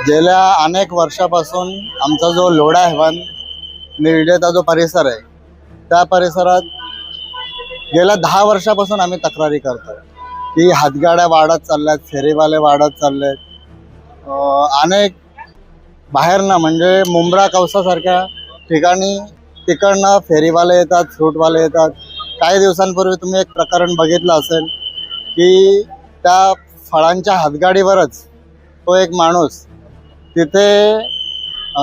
गेल्या अनेक वर्षापासून आमचा जो लोढा हेवन निर्डेचा जो परिसर आहे त्या परिसरात गेल्या 10 वर्षापासून आम्ही तक्रारी करतोय की हातगाड्या वाढत चालल्यात, फेरीवाले वाढत चाललेत. अनेक बाहेरनं म्हणजे मुंब्रा कौसासारख्या ठिकाणी तिकडनं फेरीवाले येतात, फ्रूटवाले येतात. काही दिवसांपूर्वी तुम्ही एक प्रकरण बघितलं असेल की त्या फळांच्या हातगाडीवरच तो एक माणूस तिथे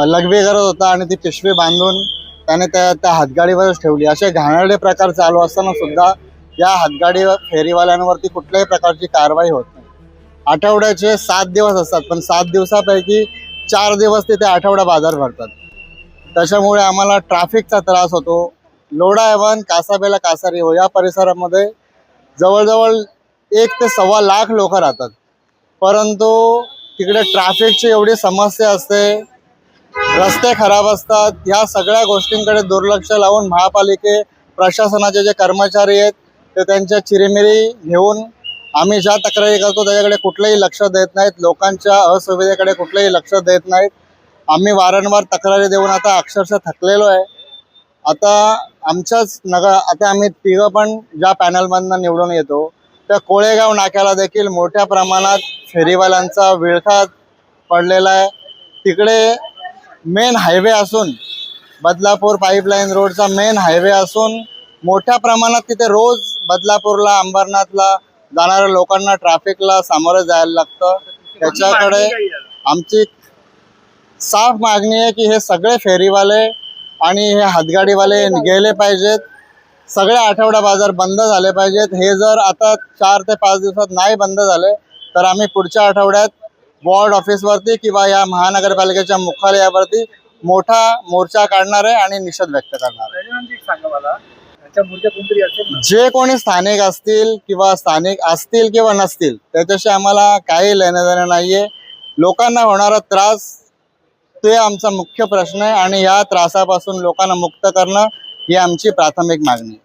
लघवी करत होता आणि ती पिशवी बांधून त्याने त्या हातगाडीवरच ठेवली. असे घाणेरडे प्रकार चालू असताना सुद्धा या हातगाडी फेरीवाल्यांवरती कुठल्याही प्रकारची कारवाई होत नाही. आठवड्याचे 7 दिवस असतात, पण 7 दिवसापैकी 4 दिवस तिथे आठवडा बाजार भरतात. त्याच्यामुळे आम्हाला ट्रॅफिकचा त्रास होतो. लोढा हेवन, कासाबेला, कासारी हो या परिसरामध्ये जवळजवळ 1 ते 1.25 लाख लोक राहतात, परंतु तिकडे ट्रॅफिकची एवढी समस्या असते, रस्ते खराब असतात. ह्या सगळ्या गोष्टींकडे दुर्लक्ष लावून महापालिके प्रशासनाचे जे कर्मचारी आहेत ते त्यांच्या चिरीमिरी घेऊन आम्ही ज्या तक्रारी करतो त्याच्याकडे कुठलंही लक्ष देत नाहीत. लोकांच्या असुविधेकडे कुठलंही लक्ष देत नाहीत. आम्ही वारंवार तक्रारी देऊन आता अक्षरशः थकलेलो आहे. आता आम्ही तिघं पण ज्या पॅनलमधनं निवडून येतो त्या कोळेगाव नाक्याला देखील मोठ्या प्रमाणात फेरीवाल्यांचा विळखा पडलेला आहे. तिकडे मेन हायवे असून, बदलापूर पाईपलाईन रोडचा मेन हायवे असून मोठ्या प्रमाणात तिथे रोज बदलापूरला, अंबरनाथला जाणाऱ्या लोकांना ट्रॅफिकला सामोरं जायला लागतं. त्याच्याकडे आमची साफ मागणी आहे की हे सगळे फेरीवाले आणि हे हातगाडीवाले गेले पाहिजेत. सगळे आठवडा बाजार बंद झाले पाहिजेत. हे जर आता 4 ते 5 दिवसात नाही बंद झाले तर आम्ही पुढच्या आठवड्यात वॉर्ड ऑफिसवरती किंवा या महानगरपालिकेच्या मुख्यालयावरती मोठा मोर्चा काढणार आहे आणि निषेध व्यक्त करणार आहे. जे कोणी स्थानिक असतील किंवा नसतील त्याच्याशी आम्हाला काही लेणं देणं नाहीये. लोकांना होणारा त्रास ते आमचा मुख्य प्रश्न आहे आणि या त्रासापासून लोकांना मुक्त करणं ही आमची प्राथमिक मागणी आहे.